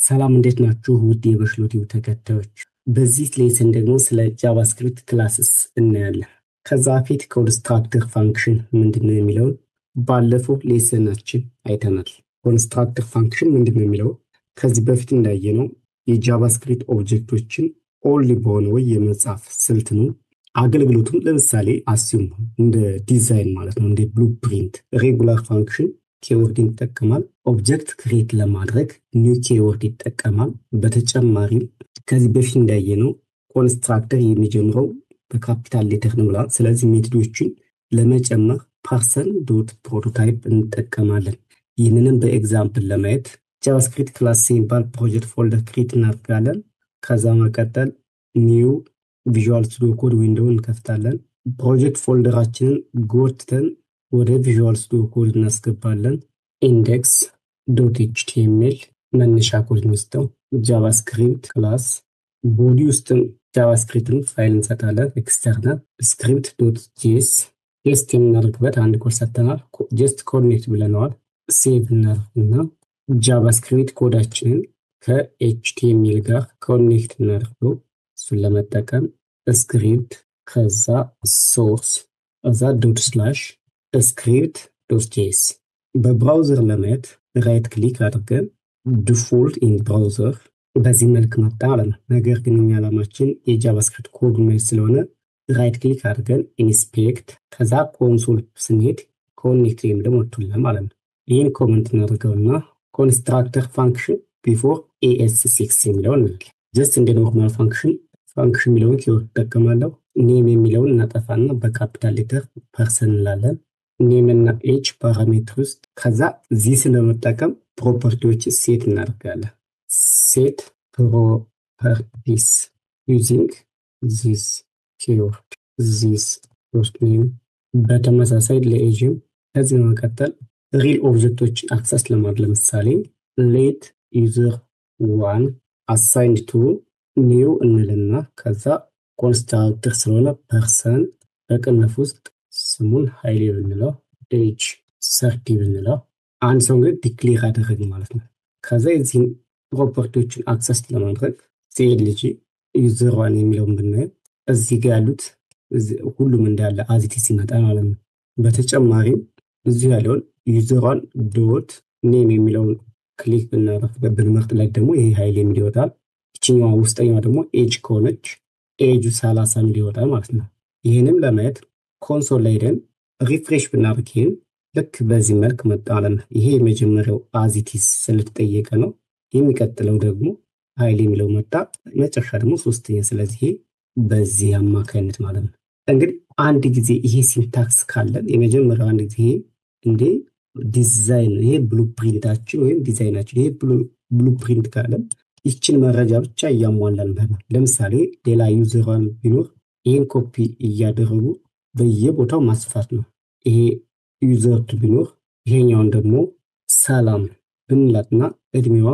ሰላም እንዴት ናችሁ? ውድ የበሽሎቲው ተከታዮች፣ በዚህ ሌሰን ደግሞ ስለ ጃቫስክሪፕት ክላስስ እናያለን። ከዛ በፊት ኮንስትራክተር ፋንክሽን ምንድነው የሚለውን ባለፈው ሌሰናችን አይተናል። ኮንስትራክተር ፋንክሽን ምንድነው የሚለው ከዚህ በፊት እንዳየነው የጃቫስክሪፕት ኦብጀክቶችን ኦንሊ በሆነ ወይ የመጻፍ ስልት ነው። አገልግሎቱም ለምሳሌ አሲዩም እንደ ዲዛይን ማለት ነው፣ እንደ ብሉፕሪንት ሬጉላር ፋንክሽን ኬወርድ ይጠቀማል። ኦብጀክት ክሬት ለማድረግ ኒው ኬወርድ ይጠቀማል። በተጨማሪም ከዚህ በፊት እንዳየነው ኮንስትራክተር የሚጀምረው በካፒታል ሌተር ነው ብለናል። ስለዚህ ሜቶዶችን ለመጨመር ፐርሰን ዶት ፕሮቶታይፕ እንጠቀማለን። ይህንንም በኤግዛምፕል ለማየት ጃቫስክሪፕት ክላስ ሲምባል ፕሮጀክት ፎልደር ክሬት እናደርጋለን። ከዛ መቀጠል ኒው ቪዥዋል ስቱዲዮ ኮድ ዊንዶውን እንከፍታለን። ፕሮጀክት ፎልደራችንን ጎትተን ወደ ቪዥዋል ስቱዲዮ ኮድ እናስገባለን። ኢንዴክስ ዶት ኤችቲኤምኤል መነሻ ኮድ እንወስደው። ጃቫስክሪፕት ክላስ ቦዲ ውስጥም ጃቫስክሪፕትን ፋይል እንሰጣለን። ኤክስተርናል ስክሪፕት ዶት ጄኤስ ቴስት የምናደርግበት አንድ ኮድ ሰጥተናል። ጀስት ኮኔክት ብለነዋል። ሴቭ እናደርግና ጃቫስክሪፕት ኮዳችንን ከኤችቲኤምኤል ጋር ኮኔክት እናደርገው። እሱን ለመጠቀም ስክሪፕት ከዛ ሶርስ ከዛ ዶት ስላሽ ስክሪፕት ዶት ጄኤስ በብራውዘር ለማየት ራይት ክሊክ አድርገን ዲፎልት ኢን ብራውዘር በዚህ መልክ መጣ ማለት ነው። ነገር ግን እኛ ዓላማችን የጃቫስክሪፕት ኮድ ማየት ስለሆነ ራይት ክሊክ አድርገን ኢንስፔክት ከዛ ኮንሶል ስንሄድ ኮኔክት የሚለው ወጥቷል ማለት ነው። ይህን ኮመንት እናደርገውና ኮንስትራክተር ፋንክሽን ቢፎር ኤስ6 የሚለውን እንላለን። ጀስት እንደ ኖርማል ፋንክሽን የሚለውን ኪወርድ ተጠቀማለሁ። ኔም የሚለውን እናጠፋና በካፒታል ሌተር ፐርሰን እንላለን። ኔም እና ኤች ፓራሜትር ውስጥ ከዛ ዚስን በመጠቀም ፕሮፐርቲዎች ሴት እናደርጋለን። ሴት ፕሮፐርቲስ ዩዚንግ ዚስ ኪወርድ ዚስ ፖስት ኔም በተመሳሳይ ለኤጅም ከዚህ በመቀጠል ሪል ኦብጀክቶችን አክሰስ ለማድረግ ለምሳሌ ሌት ዩዘር ዋን አሳይንድ ቱ ኒው እንልና ከዛ ኮንስትራክተር ስለሆነ ፐርሰን በቅንፍ ውስጥ ስሙን ሃይሌ ብንለው ኤጅ 30 ብንለው አንድ ሰው እንግዲህ ዲክሌር አደረግ ማለት ነው። ከዛ የዚህን ፕሮፐርቲዎችን አክሰስ ለማድረግ ሲኤልጂ ዩዘር ዋን የሚለውን ብናየው እዚህ ጋር ያሉት ሁሉም እንዳለ አዚቲስ ይመጣል ማለት ነው። በተጨማሪም እዚህ ያለውን ዩዘር ዋን ዶት ኔም የሚለውን ክሊክ ብንመርጥ ላይ ደግሞ ይሄ ሃይሌ የሚል ይወጣል። ይችኛዋ ውስጠኛዋ ደግሞ ኤጅ ከሆነች ኤጁ 30 ሚል ይወጣል ማለት ነው። ይህንም ለማየት ኮንሶል ላይ ሄደን ሪፍሬሽ ብናደርግ ይህን ልክ በዚህ መልክ መጣለን። ይሄ የመጀመሪያው አዚቲስ ስለተጠየቀ ነው። የሚቀጥለው ደግሞ ሃይሌ የሚለው መጣ። መጨረሻ ደግሞ ሶስተኛ። ስለዚህ በዚህ አማካይነት ማለት ነው። እንግዲህ አንድ ጊዜ ይሄ ሲንታክስ ካለን የመጀመሪያው አንድ ጊዜ እንዴ ዲዛይን ይሄ ብሉፕሪንታችን ወይም ዲዛይናችን ይሄ ብሉፕሪንት ካለን ይችን መረጃ ብቻ እያሟላን ነው። ለምሳሌ ሌላ ዩዘሯን ቢኖር ይሄን ኮፒ እያደረጉ በየቦታው ማስፋት ነው። ይሄ ዩዘርቱ ቢኖር ይሄኛውን ደግሞ ሰላም ብንላትና እድሜዋ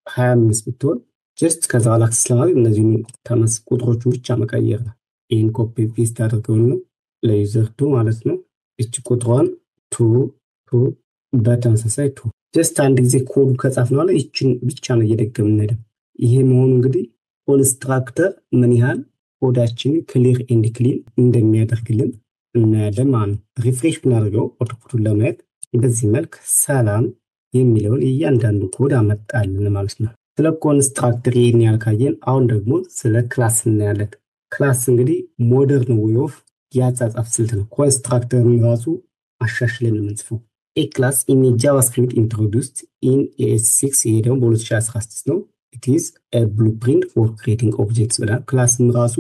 25 ብትሆን ጀስት ከዛ አክሰስ ለማድረግ እነዚህን ቁጥሮቹን ብቻ መቀየር ነው። ይሄን ኮፒ ፔስት አድርገውና ለዩዘርቱ ማለት ነው እቺ ቁጥሯን ቱ በተመሳሳይ ጀስት አንድ ጊዜ ኮዱ ከጻፍነው ላይ ይችን ብቻ ነው እየደገምን ነው። ይሄ መሆኑ እንግዲህ ኮንስትራክተር ምን ያህል ኮዳችን ክሊር ኤንድ ክሊን እንደሚያደርግልን እናያለን ማለት ነው። ሪፍሬሽ ብናደርገው አውትፑቱን ለማየት በዚህ መልክ ሰላም የሚለውን እያንዳንዱ ኮድ አመጣልን ማለት ነው። ስለ ኮንስትራክተር ይሄን ያልካየን አሁን ደግሞ ስለ ክላስ እናያለን። ክላስ እንግዲህ ሞደርን ዌይ ኦፍ ያጻጻፍ ስልት ነው። ኮንስትራክተርን ራሱ አሻሽለን የምንጽፈው A class in JavaScript introduced in ES6 ይሄ ደግሞ በ2016 ነው። It is a blueprint for creating objects ብላ ክላስም ራሱ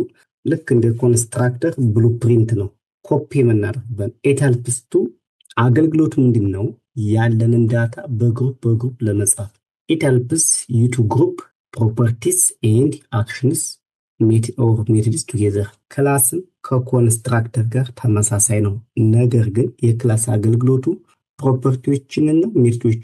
ልክ እንደ ኮንስትራክተር ብሉፕሪንት ነው። ኮፒ የምናደርግበት it helps to አገልግሎቱ ምንድን ነው? ያለንን ዳታ በግሩፕ ለመጻፍ it helps you to group properties and actions methods together። ክላስም ከኮንስትራክተር ጋር ተመሳሳይ ነው። ነገር ግን የክላስ አገልግሎቱ ፕሮፐርቲዎችንና ሜቶዶች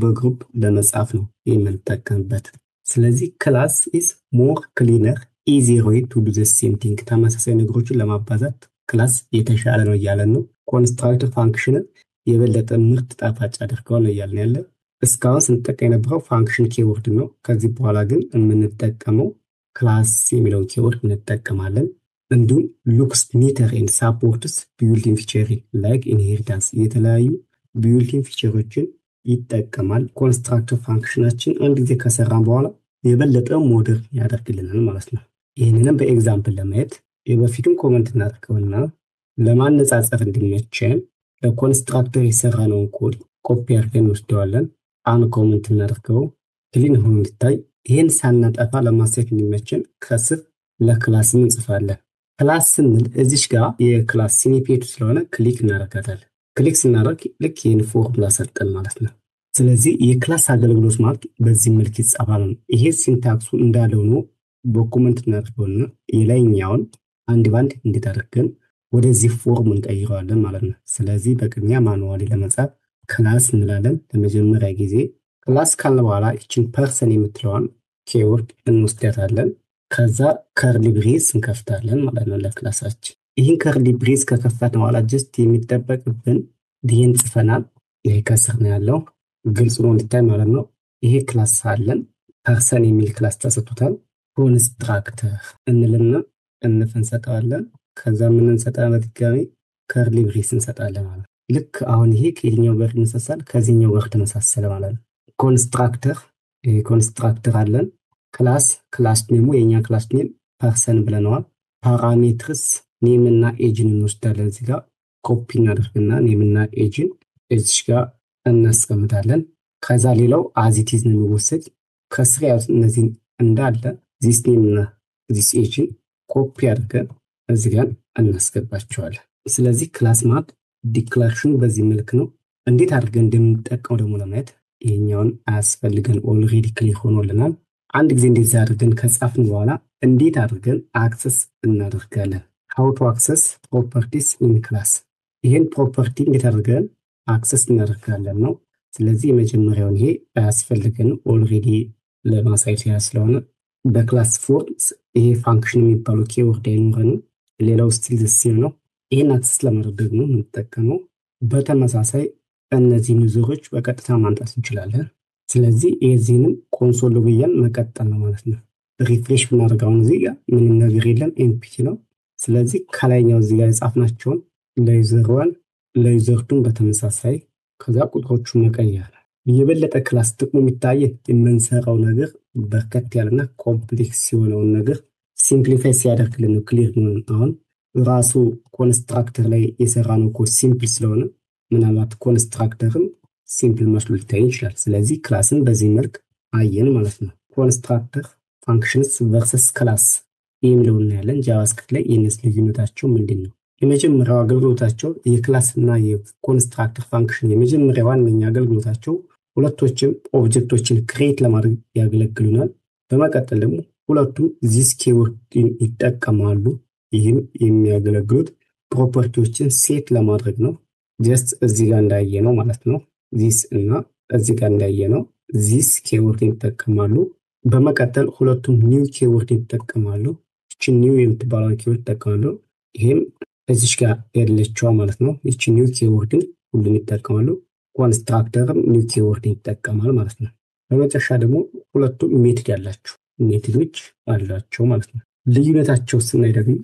በግሩፕ ለመጻፍ ነው የምንጠቀምበት። ስለዚህ ክላስ is more cleaner easier way to do the same thing። ተመሳሳይ ነገሮችን ለማባዛት ክላስ የተሻለ ነው እያለን ነው። ኮንስትራክተር ፋንክሽንን የበለጠ ምርጥ ጣፋጭ አድርገው ነው እያልን ያለ። እስካሁን ስንጠቀም የነበረው ፋንክሽን ኪወርድ ነው። ከዚህ በኋላ ግን የምንጠቀመው ክላስ የሚለውን ኪወርድ እንጠቀማለን። እንዲሁም ሉክስ ኒተር ኤንድ ሳፖርትስ ቢውልቲን ፊቸሪንግ ላይክ ኢንሄሪታንስ የተለያዩ ቢውልቲን ፊቸሮችን ይጠቀማል። ኮንስትራክተር ፋንክሽናችን አንድ ጊዜ ከሰራን በኋላ የበለጠ ሞደርን ያደርግልናል ማለት ነው። ይህንንም በኤግዛምፕል ለማየት የበፊቱን ኮመንት እናደርገውና ለማነጻጸር እንዲመቸን ለኮንስትራክተር የሰራነውን ኮድ ኮፒ አድርገን እንወስደዋለን። ኮመንት እናደርገው ክሊን ሆኖ እንዲታይ። ይህን ሳናጠፋ ለማሳየት እንዲመቸን ከስር ለክላስ እንጽፋለን። ክላስ ስንል እዚች ጋር የክላስ ሲኒፔቱ ስለሆነ ክሊክ እናደርጋታለን። ክሊክ ስናደርግ ልክ ይህን ፎርሙላ ሰጠን ማለት ነው። ስለዚህ የክላስ አገልግሎት ማለት በዚህ መልክ ይጻፋል ነው። ይሄ ሲንታክሱ እንዳለው ነው። ዶኩመንት እናደርገውና የላይኛውን አንድ ባንድ እንዴት አድርገን ወደዚህ ፎርም እንቀይረዋለን ማለት ነው። ስለዚህ በቅድሚያ ማኑዋሊ ለመጻፍ ክላስ እንላለን። ለመጀመሪያ ጊዜ ክላስ ካልን በኋላ እቺን ፐርሰን የምትለዋን ኪወርድ እንወስዳታለን። ከዛ ከርሊ ብሬስ እንከፍታለን ማለት ነው ለክላሳችን። ይህን ከርሊ ብሬስ ከከፈትን በኋላ ጀስት የሚጠበቅብን ዲን ጽፈናል። ይሄ ከስር ነው ያለው ግልጽ ነው እንዲታይ ማለት ነው። ይሄ ክላስ ፐርሰን የሚል ክላስ ተሰጥቶታል። ኮንስትራክተር እንልና እንሰጠዋለን። ከዛ ምን እንሰጣለን? በድጋሚ ከርሊ ብሬስ እንሰጣለን ማለት ነው። ልክ አሁን ይሄ ከየትኛው ጋር ይመሳሰል? ከዚህኛው ጋር ተመሳሰለ ማለት ነው። ኮንስትራክተር አለን። ክላስ ኔሙ የኛ ክላስ ኔም ፐርሰን ብለናል። ፓራሜትርስ ኔም እና ኤጅን እንወስዳለን። እዚህ ጋር ኮፒ እናደርግና ኔም እና ኤጅን እዚህ ጋር እናስቀምጣለን። ከዛ ሌላው አዚቲዝ ነው የሚወሰድ። ከስር ያሉት እነዚህ እንዳለ ዚስ ኔም እና ዚስ ኤጅን ኮፒ አድርገን እዚህ ጋር እናስገባቸዋለን። ስለዚህ ክላስ ማለት ዲክላሬሽኑ በዚህ መልክ ነው። እንዴት አድርገን እንደምንጠቀመው ደግሞ ለማየት ይሄኛውን አያስፈልገን ኦልሬዲ ክሊር ሆኖልናል። አንድ ጊዜ እንደዚህ አድርገን ከጻፍን በኋላ እንዴት አድርገን አክሰስ እናደርጋለን? how to access properties in class። ይሄን ፕሮፐርቲ እንዴት አድርገን አክሰስ እናደርጋለን ነው። ስለዚህ የመጀመሪያውን ይሄ አያስፈልገን ኦልሬዲ ለማሳየት ስለሆነ በክላስ ፎርምስ ይሄ ፋንክሽን የሚባለው ኪወርድ አይኖረንም። ሌላው ስቲል ዘሴም ነው። ይሄን አክሰስ ለማድረግ ደግሞ የምንጠቀመው በተመሳሳይ እነዚህ ዩዘሮች በቀጥታ ማምጣት እንችላለን። ስለዚህ የዚህንም ኮንሶል ሎግያን መቀጠል ነው ማለት ነው። ሪፍሬሽ ብናደርገው እዚህ ጋር ምንም ነገር የለም ኤምፒቲ ነው። ስለዚህ ከላይኛው እዚህ ጋር የጻፍናቸውን ለዩዘር 2 በተመሳሳይ ከዛ ቁጥሮቹን መቀየር የበለጠ ክላስ ጥቅሙ የሚታየው የምንሰራው ነገር በርከት ያለና ኮምፕሌክስ የሆነውን ነገር ሲምፕሊፋይ ሲያደርግልን ነው። ክሊር ነው። አሁን ራሱ ኮንስትራክተር ላይ የሰራነው ኮድ ሲምፕል ስለሆነ ምናልባት ኮንስትራክተርም ሲምፕል መስሎ ሊታይ ይችላል። ስለዚህ ክላስን በዚህ መልክ አየን ማለት ነው። ኮንስትራክተር ፋንክሽንስ ቨርሰስ ክላስ የሚለውን እናያለን። ጃቫስክሪፕት ላይ የነሱ ልዩነታቸው ምንድነው? የመጀመሪያው አገልግሎታቸው የክላስ እና የኮንስትራክተር ፋንክሽን የመጀመሪያው ዋነኛ አገልግሎታቸው ሁለቶችም ኦብጀክቶችን ክሬት ለማድረግ ያገለግሉናል። በመቀጠል ደግሞ ሁለቱም ዚስ ኪወርድን ይጠቀማሉ። ይህም የሚያገለግሉት ፕሮፐርቲዎችን ሴት ለማድረግ ነው። ጀስት እዚህ ጋር እንዳየነው ማለት ነው። ዚስ እና እዚህ ጋር እንዳየነው ዚስ ኪወርድን ይጠቀማሉ። በመቀጠል ሁለቱም ኒው ኪወርድን ይጠቀማሉ። እቺ ኒው የምትባለውን ኪወርድ ይጠቀማሉ። ይሄም እዚህ ጋር ያለችው ማለት ነው። እቺ ኒው ኪወርድን ሁሉም ይጠቀማሉ። ኮንስትራክተርም ኒው ኪወርድን ይጠቀማል ማለት ነው። በመጨረሻ ደግሞ ሁለቱም ሜትድ ሜትዶች አላቸው ማለት ነው። ልዩነታቸው ስናይ ደግሞ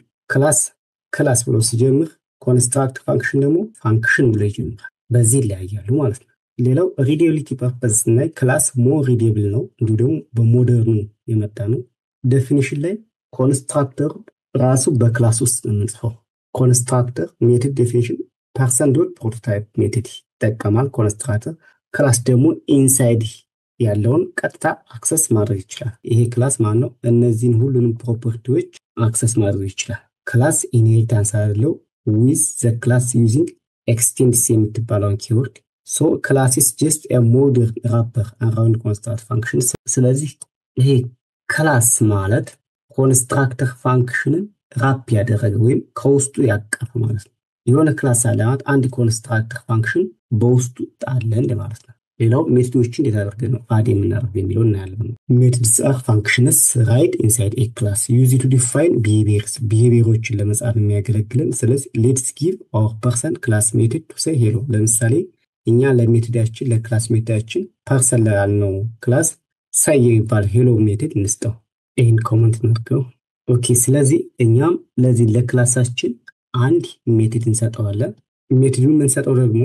ክላስ ብሎ ሲጀምር ኮንስትራክት ፋንክሽን ደግሞ ፋንክሽን ብሎ ይጀምራል። በዚህ ይለያያሉ ማለት ነው። ሌላው ሪዴቢሊቲ ፐርፐዝ ስናይ ክላስ ሞር ሪዴብል ነው። እንዲሁ ደግሞ በሞደርኑ የመጣ ነው። ዴፊኒሽን ላይ ኮንስትራክተር ራሱ በክላስ ውስጥ ነው የምንጽፈው። ኮንስትራክተር ሜትድ ዴፊኒሽን ፐርሰን ዶት ፕሮቶታይፕ ሜትድ ይጠቀማል ኮንስትራክተር። ክላስ ደግሞ ኢንሳይድ ያለውን ቀጥታ አክሰስ ማድረግ ይችላል። ይሄ ክላስ ማለት ነው እነዚህን ሁሉንም ፕሮፐርቲዎች አክሰስ ማድረግ ይችላል። ክላስ ኢንሄሪታንስ አለው with the class using extends የምትባለውን ኪወርድ so class is just a modern wrapper around constructor functions። ስለዚህ ይሄ ክላስ ማለት ኮንስትራክተር ፋንክሽንን ራፕ ያደረገ ወይም ከውስጡ ያቀፈ ማለት ነው። የሆነ ክላስ አለ ማለት አንድ ኮንስትራክተር ፋንክሽን በውስጡ አለ እንደማለት ነው። ሌላው ሜትዶችን እንዴት አድርገን ነው አድ የምናደርገው የሚለው እናያለን። ሜትድስ አር ፋንክሽንስ ራይት ኢንሳይድ ኤ ክላስ ዩዝድ ቱ ዲፋይን ቢሄቪየሮችን ለመጻፍ የሚያገለግለን። ስለዚህ ሌትስ ጊቭ አወር ፐርሰን ክላስ ሜትድ ቱ ሴይ ሄሎ። ለምሳሌ እኛ ለሜቶዳችን ለክላስ ሜቶዳችን ፐርሰን ላይ ያልነው ክላስ ሳይ የሚባል ሄሎ ሜቶድ እንስጠው። ይህን ኮመንት እናድርገው። ኦኬ ስለዚህ እኛም ለዚህ ለክላሳችን አንድ ሜቶድ እንሰጠዋለን። ሜቶዱን የምንሰጠው ደግሞ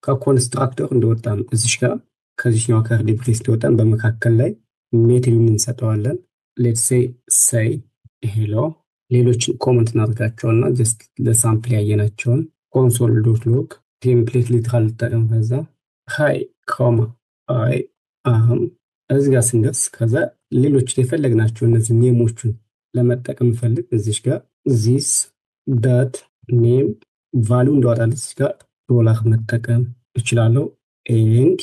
ከኮንስትራክተር እንደወጣ ነው። እዚሽ ጋር ከዚህኛው ከርሊ ብሬስ እንደወጣን በመካከል ላይ ሜቶዱን እንሰጠዋለን። ሌትስ ሴይ ሳይ ሄሎ ሌሎችን ኮመንት እናድርጋቸውና ጀስት ለሳምፕል ያየናቸውን ኮንሶል ዶት ሎግ ቴምፕሌት ሊትራል ልጠቀም። ከዛ ሃይ ኮማ አይ እዚህ ጋር ስንደርስ ከዛ ሌሎች የፈለግናቸው እነዚህ ኔሞቹን ለመጠቀም ፈልግ እዚሽ ጋር ዚስ ዳት ኔም ቫልዩ እንደዋጣለት እዚህ ጋር ዶላር መጠቀም እችላለሁ። ኤንድ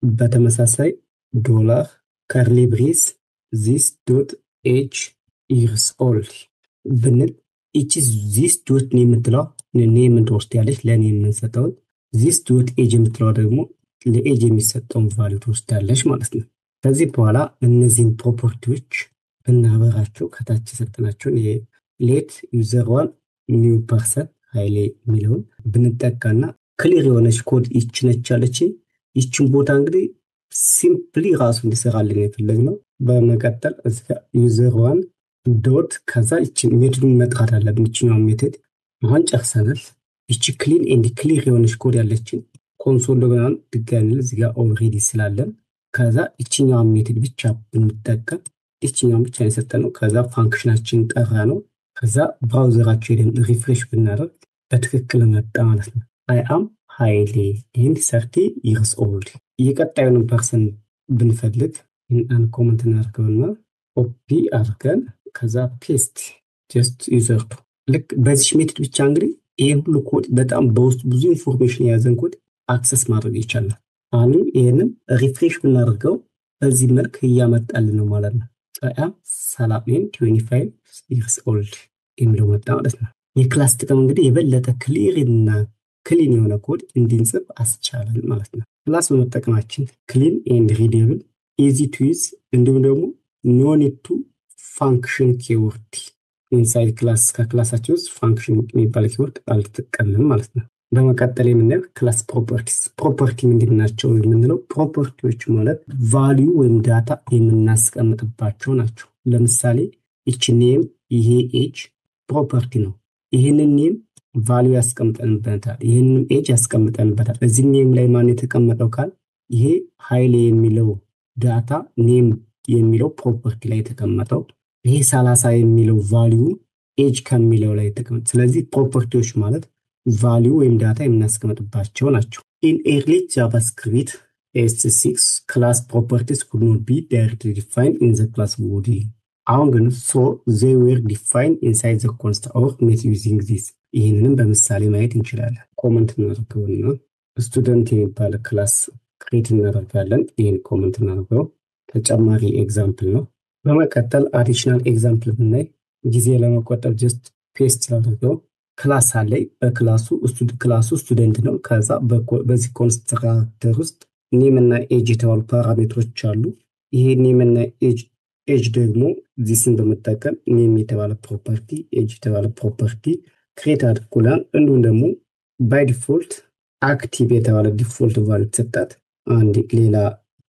በተመሳሳይ ዶላር ከርሊ ብሬስ ዚስ ዶት ኤጅ ኢርስ ኦልድ ብንል እቺ ዚስ ዶት ኔም የምትለው ኔም ትወስድ ያለች ለኔ የምንሰጠውን ዚስ ዶት ኤጅ የምትለው ደግሞ ለኤጅ የሚሰጠውን ቫልዩ ትወስዳለች ማለት ነው። ከዚህ በኋላ እነዚህን ፕሮፐርቲዎች ብናበራቸው ከታች የሰጠናቸውን ሌት ዩዘር ዋን ኒው ፐርሰን ሃይሌ የሚለውን ብንጠቃና ክሊር የሆነች ኮድ ይችነች ያለች ይችን ቦታ እንግዲህ ሲምፕሊ ራሱ እንዲሰራልን የፈለግነው። በመቀጠል እዚጋ ዩዘር ዋን ዶት ከዛ ይችን ሜቶዱን መጥራት አለብን። ይችኛውን ሜቶድ አሁን ጨርሰናል። ይቺ ክሊን ኤንድ ክሊር የሆነች ኮድ ያለችን ኮንሶል ሎግናን ድጋሚ እዚጋ ኦልሬዲ ስላለን ከዛ ይችኛውን ሜቶድ ብቻ ብንጠቀም ይችኛውን ብቻ የሰጠነው ከዛ ፋንክሽናችን ጠራ ነው። ከዛ ብራውዘራችን ሄደን ሪፍሬሽ ብናደርግ በትክክል መጣ ማለት ነው። አይ አም ሃይሌ ኤንድ 30 years old። የቀጣዩን ፐርሰን ብንፈልግ ኢን ኮመንት እናድርገውና ኮፒ አድርገን ከዛ ፔስት ጀስት ዩዘር ቱ ልክ በዚህ ሜቶድ ብቻ እንግዲህ ይሄ ሁሉ ኮድ በጣም በውስጥ ብዙ ኢንፎርሜሽን የያዘን ኮድ አክሰስ ማድረግ ይቻላል። አሁን ይሄንን ሪፍሬሽ ብናደርገው በዚህ መልክ እያመጣልን ነው ማለት ነው። አይ አም 25 years old የሚለው መጣ ማለት ነው። የክላስ ጥቅም እንግዲህ የበለጠ ክሊር እና ክሊን የሆነ ኮድ እንድንጽፍ አስቻለን ማለት ነው። ክላስ በመጠቀማችን ክሊን ኤንድ ሪደብል ኢዚ ቱ ዩዝ እንዲሁም ደግሞ ኖ ኒድ ቱ ፋንክሽን ኪወርድ ኢንሳይድ ክላስ ከክላሳችን ውስጥ ፋንክሽን የሚባል ኪወርድ አልተጠቀምንም ማለት ነው። በመቀጠል የምናየው ክላስ ፕሮፐርቲስ። ፕሮፐርቲ ምንድን ናቸው የምንለው ፕሮፐርቲዎች ማለት ቫልዩ ወይም ዳታ የምናስቀምጥባቸው ናቸው። ለምሳሌ ይቺ ኔም ይሄ ኤጅ ፕሮፐርቲ ነው። ይህንን ኔም ቫልዩ ያስቀምጠንበታል፣ ይህንን ኤጅ ያስቀምጠንበታል። እዚህ ኔም ላይ ማን የተቀመጠው ካል ይሄ ሃይሌ የሚለው ዳታ ኔም የሚለው ፕሮፐርቲ ላይ የተቀመጠው፣ ይሄ 30 የሚለው ቫልዩ ኤጅ ከሚለው ላይ የተቀመጠ። ስለዚህ ፕሮፐርቲዎች ማለት ቫልዩ ወይም ዳታ የምናስቀምጥባቸው ናቸው። ኢን ኤርሊ ጃቫስክሪፕት ኤስ6 ክላስ ፕሮፐርቲስ could not be directly defined in the class body። አሁን ግን so they were defined inside the constructor or made using this። ይህንንም በምሳሌ ማየት እንችላለን። ኮመንት እናደርገውና ስቱደንት የሚባል ክላስ ክሬት እናደርጋለን። ይህን ኮመንት እናደርገው ተጨማሪ ኤግዛምፕል ነው። በመቀጠል አዲሽናል ኤግዛምፕል ብናይ ጊዜ ለመቆጠብ ጀስት ፔስት አድርገው ክላስ አለ። በክላሱ ክላሱ ስቱደንት ነው። ከዛ በዚህ ኮንስትራክተር ውስጥ ኔም እና ኤጅ የተባሉ ፓራሜትሮች አሉ። ይሄ ኔም እና ኤጅ ደግሞ ዚስን በመጠቀም ኔም የተባለ ፕሮፐርቲ ኤጅ የተባለ ፕሮፐርቲ ክሬት አድርጉላል። እንዲሁም ደግሞ ባይ ዲፎልት አክቲቭ የተባለ ዲፎልት ቫልዩ ተሰጣት አንድ ሌላ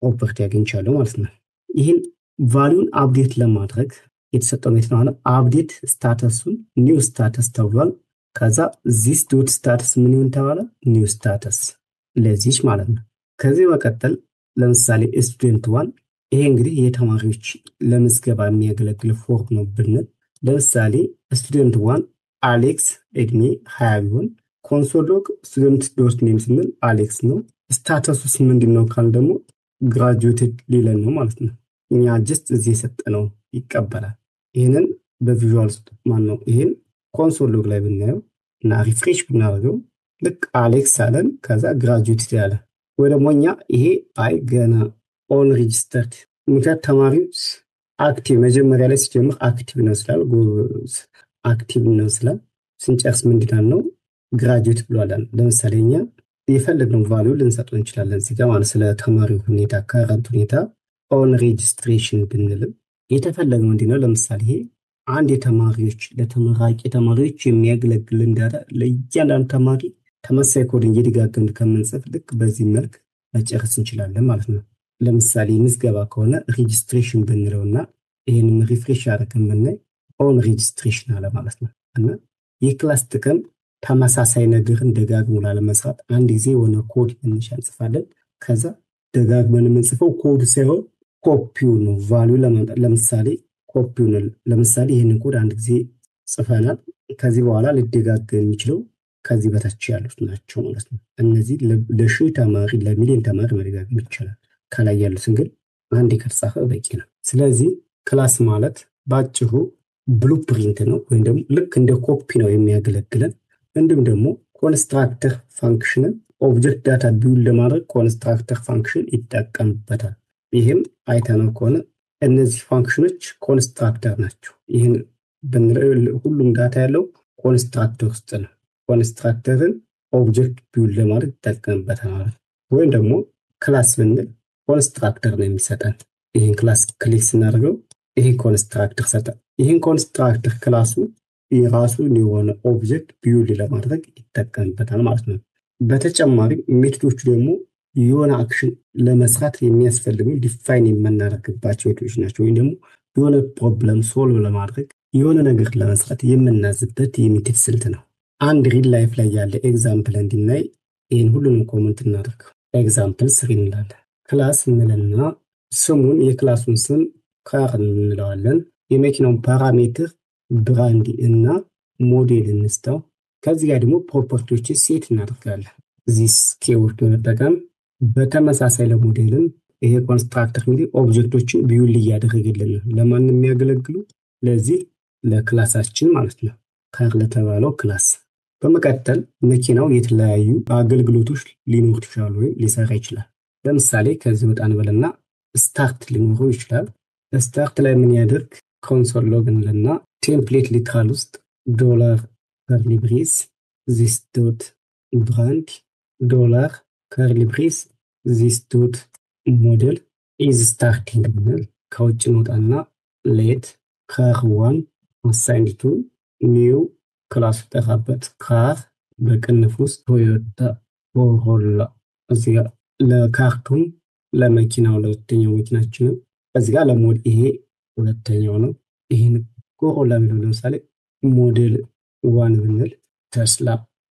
ፕሮፐርቲ አግኝቻለሁ ማለት ነው። ይህን ቫልዩን አፕዴት ለማድረግ የተሰጠው ሜትድ ነው። አፕዴት ስታተሱን ኒው ስታተስ ተብሏል። ከዛ ዚስ ዶት ስታተስ ምን ይሁን ተባለ ኒው ስታተስ ለዚች ማለት ነው። ከዚህ በመቀጠል ለምሳሌ ስቱደንት ዋን ይሄ እንግዲህ የተማሪዎች ለምዝገባ የሚያገለግል ፎርም ነው ብንል ለምሳሌ ስቱደንት ዋን አሌክስ እድሜ 20 ቢሆን ኮንሶል ሎግ ስቱደንት ዶት ኔም ስንል አሌክስ ነው። ስታተሱስ ምንድነው ካል ደግሞ ግራጁዌትድ ሊለን ነው ማለት ነው። እኛ ጀስት እዚህ የሰጠነው ይቀበላል። ይሄንን በቪዥዋል ማን ነው ይሄን ኮንሶል ሎግ ላይ ብናየው እና ሪፍሬሽ ብናደርገው ልክ አሌክስ አለን ከዛ ግራጁዌትድ ያለ ወይ ደግሞ እኛ ይሄ አይ ገና ኦን ሬጂስተርድ ምክንያት ተማሪዎች አክቲቭ መጀመሪያ ላይ ሲጀምር አክቲቭ ነው ስላል አክቲቭ ነው ስላል ስንጨርስ ምንድነው ነው ግራጁዌት ብሏል። ለምሳሌ እኛ የፈለግነው ቫልዩ ልንሰጠው እንችላለን። እዚህ ጋር ማለት ስለ ተማሪው ሁኔታ ካረንት ሁኔታ ኦን ሬጂስትሬሽን ብንልም የተፈለገው ምንድነው ለምሳሌ ይሄ አንድ የተማሪዎች ለተመራቂ ተማሪዎች የሚያገለግል እንዳለ ለእያንዳንዱ ተማሪ ተመሳሳይ ኮድ እየደጋገምን ከምንጽፍ ልክ በዚህ መልክ መጨረስ እንችላለን ማለት ነው። ለምሳሌ ምዝገባ ከሆነ ሬጅስትሬሽን ብንለውና ይህንም ሪፍሬሽ አድርገን ብናይ ኦን ሬጅስትሬሽን አለ ማለት ነው። እና የክላስ ጥቅም ተመሳሳይ ነገርን ደጋግሞ ላለመስራት አንድ ጊዜ የሆነ ኮድ ትንሽ እንጽፋለን። ከዛ ደጋግመን የምንጽፈው ኮድ ሳይሆን ኮፒው ነው ቫልዩ ለማምጣት። ለምሳሌ ይህንን ኮድ አንድ ጊዜ ጽፈናል። ከዚህ በኋላ ሊደጋገም የሚችለው ከዚህ በታች ያሉት ናቸው ማለት ነው። እነዚህ ለሺህ ተማሪ ለሚሊዮን ተማሪ መደጋገም ይቻላል። ከላይ ያሉትን ግን አንድ ከተጻፈ በቂ ነው። ስለዚህ ክላስ ማለት ባጭሩ ብሉፕሪንት ነው ወይም ደግሞ ልክ እንደ ኮፒ ነው የሚያገለግለን። እንዲሁም ደግሞ ኮንስትራክተር ፋንክሽንን ኦብጀክት ዳታ ቢውል ለማድረግ ኮንስትራክተር ፋንክሽን ይጠቀምበታል። ይህም አይተነው ከሆነ እነዚህ ፋንክሽኖች ኮንስትራክተር ናቸው። ይህን ሁሉም ዳታ ያለው ኮንስትራክተር ውስጥ ነው። ኮንስትራክተርን ኦብጀክት ቢውል ለማድረግ ይጠቀምበታል ማለት ነው። ወይም ደግሞ ክላስ ብንል ኮንስትራክተር ነው የሚሰጠን። ይህን ክላስ ክሊክ ስናደርገው ይሄ ኮንስትራክተር ሰጠን። ይህን ኮንስትራክተር ክላሱ የራሱ የሆነ ኦብጀክት ቢውል ለማድረግ ይጠቀምበታል ማለት ነው። በተጨማሪም ሜቶዶቹ ደግሞ የሆነ አክሽን ለመስራት የሚያስፈልጉ ዲፋይን የምናደርግባቸው ሜቶዶች ናቸው። ወይም ደግሞ የሆነ ፕሮብለም ሶልቭ ለማድረግ የሆነ ነገር ለመስራት የምናዝበት የሜቶድ ስልት ነው። አንድ ሪል ላይፍ ላይ ያለ ኤግዛምፕል እንድናይ ይህን ሁሉንም ኮመንት እናደርገው። ኤግዛምፕል 3 እንላለን። ክላስ እንልና ስሙን የክላሱን ስም ካር እንለዋለን። የመኪናውን ፓራሜትር ብራንድ እና ሞዴል እንስተው። ከዚህ ጋር ደግሞ ፕሮፐርቲዎች ሴት እናደርጋለን። ዚስ ኬወርድ በመጠቀም በተመሳሳይ ለሞዴልም ይሄ ኮንስትራክተር እንግዲህ ኦብጀክቶችን ቢውል እያደረገልን ለማንም የሚያገለግሉ ለዚህ ለክላሳችን ማለት ነው፣ ካር ለተባለው ክላስ። በመቀጠል መኪናው የተለያዩ አገልግሎቶች ሊኖሩት ይችላሉ ወይም ሊሰራ ይችላል። ለምሳሌ ከዚህ ወጣ እንበልና ስታርት ሊኖረው ይችላል። ስታርት ላይ ምን ያደርግ ኮንሶል ሎግ እንልና ቴምፕሌት ሊትራል ውስጥ ዶላር ከርሊ ብሬስ ዚስ ዶት ብራንድ ዶላር ከርሊ ብሬስ ዚስ ዶት ሞዴል ኢዝ ስታርቲንግ ብንል ከውጭ እንወጣና ሌት ካር ዋን አሳይንድ ቱ ኒው ክላስ ጠራበት ካር በቅንፍ ውስጥ ቶዮታ ኮሮላ። እዚህ ጋር ለካርቱን ለመኪናው ለሁለተኛው መኪናችን ነው። እዚህ ጋር ለሞዴል ይሄ ሁለተኛው ነው። ይሄን ኮሮላ የሚለው ለምሳሌ ሞዴል 1 ብንል ተስላ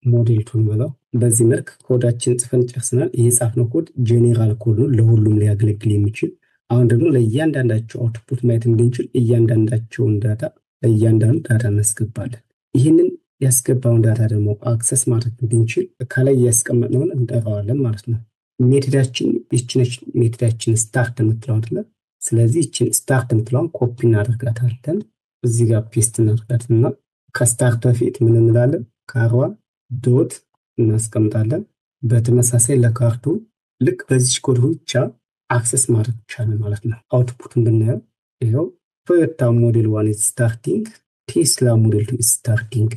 ሞዴል 2 ብለው በዚህ መልክ ኮዳችን ጽፈን ጨርሰናል። ይሄ ጻፍነው ኮድ ጄኔራል ኮድ ነው፣ ለሁሉም ሊያገለግል የሚችል። አሁን ደግሞ ለእያንዳንዳቸው አውትፑት ማየት እንድንችል እያንዳንዳቸውን ዳታ ለእያንዳንዱ ዳታ እናስገባለን። ይህንን ያስገባውን ዳታ ደግሞ አክሰስ ማድረግ እንድንችል ከላይ ያስቀመጥነውን እንጠራዋለን ማለት ነው። ሜቶዳችን ይችነች ሜቶዳችን ስታርት የምትለው አይደለ? ስለዚህ ይችን ስታርት የምትለውን ኮፒ እናደርጋታለን። እዚህ ጋር ፔስት እናደርጋትና ከስታርት በፊት ምን እንላለን? ካርዋ ዶት እናስቀምጣለን። በተመሳሳይ ለካርቱ ልክ በዚህ ኮድ ብቻ አክሰስ ማድረግ ይቻላል ማለት ነው። አውትፑትን ብናየው ይሄው ቶዮታ ሞዴል 1 is starting ቴስላ ሞዴል 2 is starting።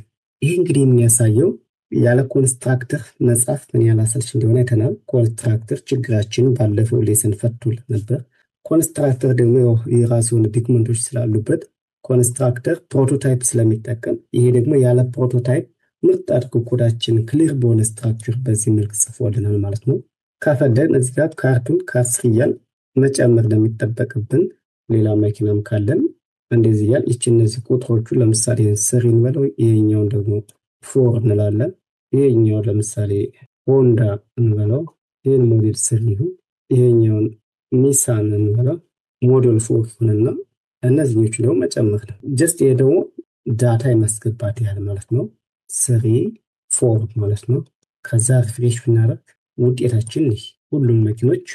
ይሄ እንግዲህ የሚያሳየው ያለ ኮንስትራክተር መጻፍ ምን ያህል አሰልች እንደሆነ አይተናል። ኮንስትራክተር ችግራችንን ባለፈው ሌሰን ፈቶልን ነበር። ኮንስትራክተር ደግሞ የራሱ የሆነ ዶክመንቶች ስላሉበት ኮንስትራክተር ፕሮቶታይፕ ስለሚጠቀም ይሄ ደግሞ ያለ ፕሮቶታይፕ ምርጥ አድርጎ ኮዳችን ክሊር በሆነ ስትራክቸር በዚህ መልክ ጽፎልናል ማለት ነው። ከፈለግን እዚህ ጋር ካርቱን ካስሪያል መጨመር እንደሚጠበቅብን ሌላ መኪናም ካለን እንደዚህ ያል እነዚህ ቁጥሮቹ ለምሳሌ 3 እንበለው፣ ይሄኛውን ደግሞ 4 እንላለን። ይሄኛው ለምሳሌ ሆንዳ እንበለው፣ ይሄን ሞዴል 3 ይሁን። ይሄኛውን ኒሳን እንበለው ሞዴል 4 ይሁንና እነዚህኞቹ ደግሞ መጨመር ነው። ጀስት ይሄ ደግሞ ዳታ የማስገባት ያህል ማለት ነው። 3 4 ማለት ነው። ከዛ ሪፍሬሽ ብናደርግ ውጤታችን ይህ ሁሉም መኪኖች።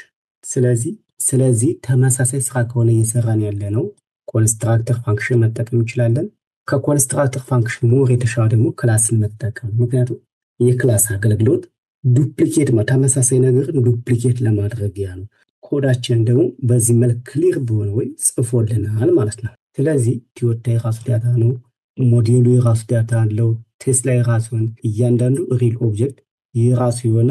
ስለዚህ ተመሳሳይ ስራ ከሆነ እየሰራን ያለ ነው ኮንስትራክተር ፋንክሽን መጠቀም እንችላለን። ከኮንስትራክተር ፋንክሽን ሞር የተሻለ ደግሞ ክላስን መጠቀም። ምክንያቱም የክላስ አገልግሎት ዱፕሊኬት ተመሳሳይ ነገርን ዱፕሊኬት ለማድረግ ያ ነው። ኮዳችን ደግሞ በዚህ መልክ ክሊር በሆነ ወይ ጽፎልናል ማለት ነው። ስለዚህ ቶዮታ የራሱ ዳታ ነው፣ ሞዴሉ የራሱ ዳታ አለው፣ ቴስላ የራሱን እያንዳንዱ ሪል ኦብጀክት የራሱ የሆነ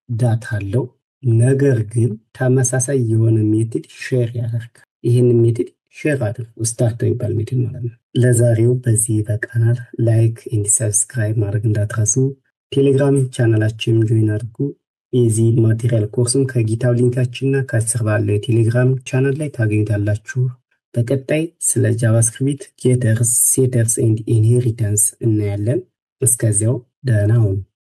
ዳታ አለው። ነገር ግን ተመሳሳይ የሆነ ሜትድ ሼር ያደርጋል። ይህን ሜትድ ሼር አድርጉ ስታርት የሚባል ሜትድ ማለት ነው። ለዛሬው በዚህ ይበቃናል። ላይክ ኤንድ ሰብስክራይብ ማድረግ እንዳትረሱ። ቴሌግራም ቻናላችን ጆይን አድርጉ። የዚህ ማቴሪያል ኮርስም ከጊታብ ሊንካችንና ከስር ባለው የቴሌግራም ቻናል ላይ ታገኙታላችሁ። በቀጣይ ስለ ጃቫስክሪፕት ጌተርስ፣ ሴተርስ ኤንድ ኢንሄሪታንስ እናያለን። እስከዚያው ደህና ሁኑ።